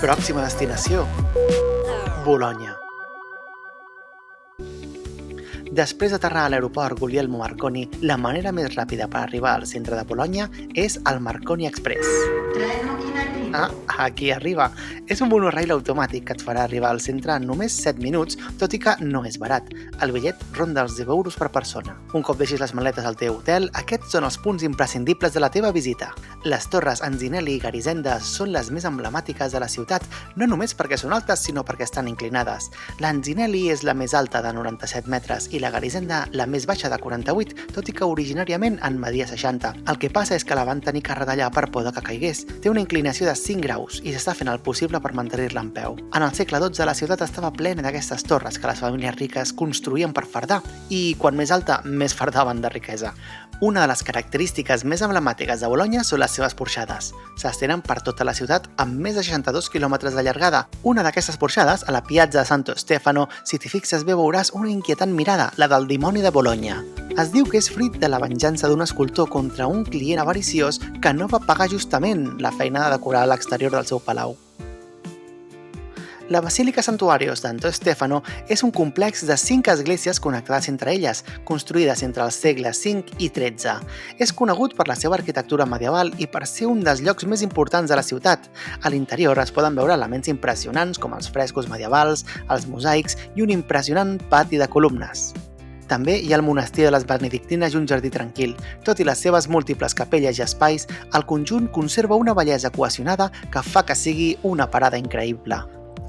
Pròxima destinació, Bolonya. Després d'aterrar a l'aeroport Guglielmo Marconi, la manera més ràpida per arribar al centre de Bolonya és el Marconi Express. Aquí arriba. És un monorail automàtic que et farà arribar al centre en només 7 minuts, tot i que no és barat. El bitllet ronda els 10 euros per persona. Un cop deixis les maletes al teu hotel, aquests són els punts imprescindibles de la teva visita. Les torres Anzinelli i Garisenda són les més emblemàtiques de la ciutat, no només perquè són altes, sinó perquè estan inclinades. L'Anzinelli és la més alta de 97 metres i la Garisenda la més baixa de 48, tot i que originàriament en media 60. El que passa és que la van tenir que retallar per por de que caigués. Té una inclinació de 5 graus i s'està fent el possible per mantenir-la en peu. En el segle XII la ciutat estava plena d'aquestes torres que les famílies riques construïen per fardar i, quan més alta, més fardaven de riquesa. Una de les característiques més emblemàtiques de Bolonya són les seves porxades. S'estenen per tota la ciutat amb més de 62 quilòmetres de llargada. Una d'aquestes porxades, a la Piazza de Santo Stefano, si t'hi fixes bé veuràs una inquietant mirada, la del dimoni de Bolonya. Es diu que és fruit de la venjança d'un escultor contra un client avariciós que no va pagar justament la feina de decorar l'exterior del seu palau. La Basílica Santuarios d'Santo Stefano és un complex de 5 esglésies connectades entre elles, construïdes entre els segles V i XIII. És conegut per la seva arquitectura medieval i per ser un dels llocs més importants de la ciutat. A l'interior es poden veure elements impressionants com els frescos medievals, els mosaics i un impressionant pati de columnes. També hi ha el monestir de les benedictines i un jardí tranquil. Tot i les seves múltiples capelles i espais, el conjunt conserva una bellesa cohesionada que fa que sigui una parada increïble.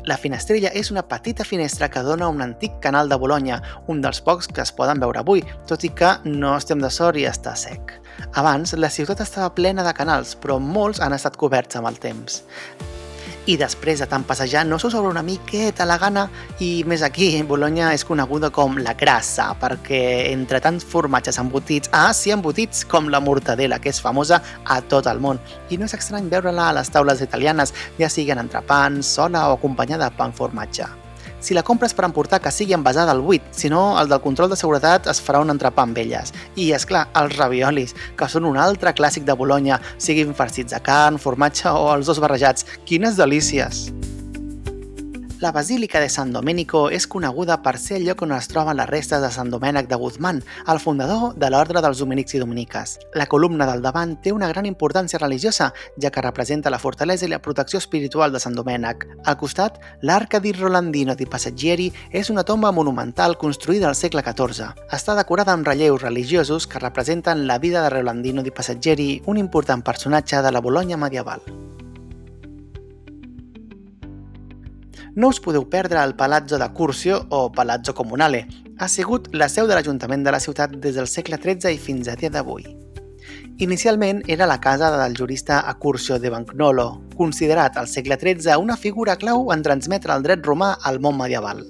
La finestrella és una petita finestra que dona a un antic canal de Bolonya, un dels pocs que es poden veure avui, tot i que no estem de sort i està sec. Abans, la ciutat estava plena de canals, però molts han estat coberts amb el temps. I després de tant passejar, no s'us obre una miqueta la gana? I més aquí, Bolonya és coneguda com la grassa, perquè entre tants formatges embotits, embotits, com la mortadela, que és famosa a tot el món. I no és estrany veure-la a les taules italianes, ja siguin entrepans, sola o acompanyada de pa amb formatge. Si la compres per emportar, que sigui envasada al buit, si no, el del control de seguretat es farà un entrepà amb elles. I, esclar, els raviolis, que són un altre clàssic de Bolonya, siguin farcits de carn, formatge o els dos barrejats. Quines delícies! La Basílica de San Domenico és coneguda per ser el lloc on es troben les restes de Sant Domènec de Guzmán, el fundador de l'ordre dels dominics i dominiques. La columna del davant té una gran importància religiosa, ja que representa la fortalesa i la protecció espiritual de Sant Domènec. Al costat, l'Arca di Rolandino di Passeggeri és una tomba monumental construïda al segle XIV. Està decorada amb relleus religiosos que representen la vida de Rolandino di Passeggeri, un important personatge de la Bolonya medieval. No us podeu perdre el Palazzo de Curzio, o Palazzo Comunale. Ha sigut la seu de l'Ajuntament de la ciutat des del segle XIII i fins a dia d'avui. Inicialment era la casa del jurista Accursio de Bagnolo, considerat al segle XIII una figura clau en transmetre el dret romà al món medieval.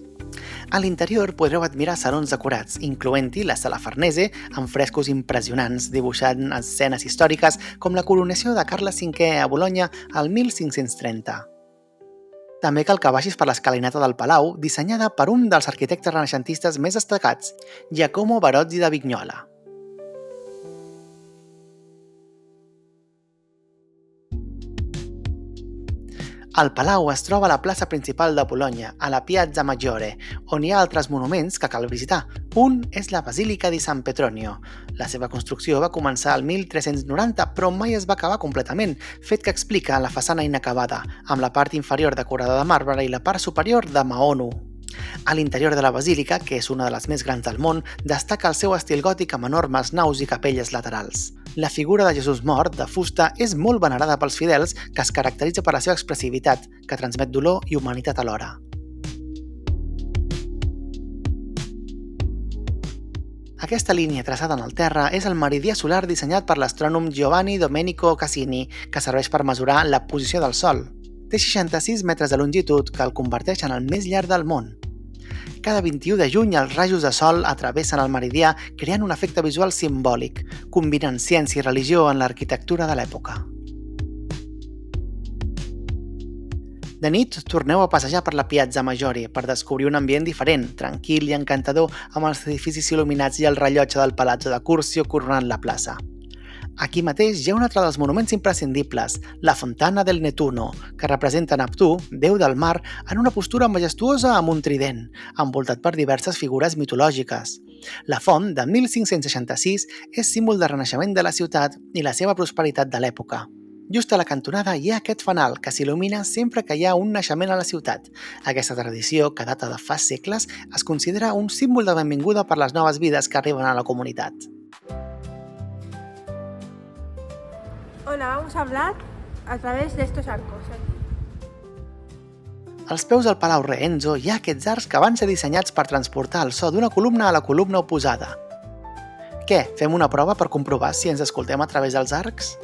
A l'interior podreu admirar salons decorats, incloent-hi la Sala Farnese, amb frescos impressionants dibuixant escenes històriques com la coronació de Carles V a Bolonya al 1530. També cal que baixis per l'escalinata del palau, dissenyada per un dels arquitectes renaixentistes més destacats, Giacomo Barozzi da Vignola. El palau es troba a la plaça principal de Bolonya, a la Piazza Maggiore, on hi ha altres monuments que cal visitar. Un és la Basílica di San Petronio. La seva construcció va començar al 1390, però mai es va acabar completament, fet que explica la façana inacabada, amb la part inferior decorada de marbre i la part superior de maonu. A l'interior de la basílica, que és una de les més grans del món, destaca el seu estil gòtic amb enormes naus i capelles laterals. La figura de Jesús mort, de fusta, és molt venerada pels fidels, que es caracteritza per la seva expressivitat, que transmet dolor i humanitat alhora. Aquesta línia traçada en el terra és el meridià solar dissenyat per l'astrònom Giovanni Domenico Cassini, que serveix per mesurar la posició del Sol. Té 66 metres de longitud, que el converteix en el més llarg del món. Cada 21 de juny els rajos de sol atravessen el meridià creant un efecte visual simbòlic, combinant ciència i religió en l'arquitectura de l'època. De nit, torneu a passejar per la Piazza Maggiore per descobrir un ambient diferent, tranquil i encantador, amb els edificis il·luminats i el rellotge del Palazzo de Curzio coronant la plaça. Aquí mateix hi ha un altre dels monuments imprescindibles, la Fontana del Nettuno, que representa Neptú, déu del mar, en una postura majestuosa amb un trident, envoltat per diverses figures mitològiques. La font, de 1566, és símbol del renaixement de la ciutat i la seva prosperitat de l'època. Just a la cantonada hi ha aquest fanal que s'il·lumina sempre que hi ha un naixement a la ciutat. Aquesta tradició, que data de fa segles, es considera un símbol de benvinguda per les noves vides que arriben a la comunitat. Hola, vamos a hablar a través de estos arcos. Als peus del Palau Reenzo hi ha aquests arcs que van ser dissenyats per transportar el so d'una columna a la columna oposada. Què, fem una prova per comprovar si ens escoltem a través dels arcs?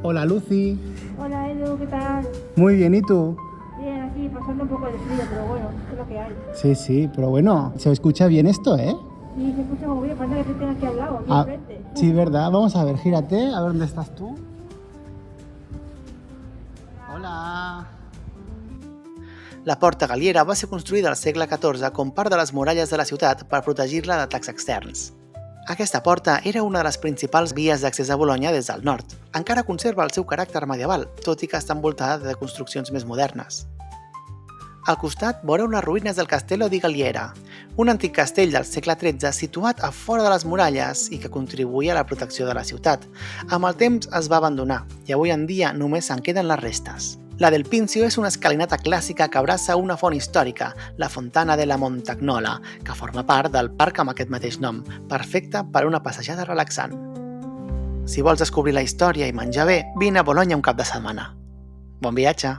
Hola Lucy. Hola Edu, ¿qué tal? Muy bien, ¿y tú? Bien, aquí pasando un poco de frío, pero bueno, es lo que hay. Sí, pero bueno, se escucha bien esto, ¿eh? Sí, se escucha muy bien, parece que te tengas aquí al lado, aquí Ah, enfrente. sí, ¿verdad? Vamos a ver, gírate, a ver dónde estás tú. Hola. La Porta Galliera va ser construïda al segle XIV com part de les muralles de la ciutat per protegir-la d'atacs externs. Aquesta porta era una de les principals vies d'accés a Bolonya des del nord. Encara conserva el seu caràcter medieval, tot i que està envoltada de construccions més modernes. Al costat veureu les ruïnes del Castello di Galliera, un antic castell del segle XIII situat a fora de les muralles i que contribuïa a la protecció de la ciutat. Amb el temps es va abandonar i avui en dia només se'n queden les restes. La del Pincio és una escalinata clàssica que abraça una font històrica, la Fontana de la Montagnola, que forma part del parc amb aquest mateix nom, perfecte per a una passejada relaxant. Si vols descobrir la història i menjar bé, vine a Bolonya un cap de setmana. Bon viatge!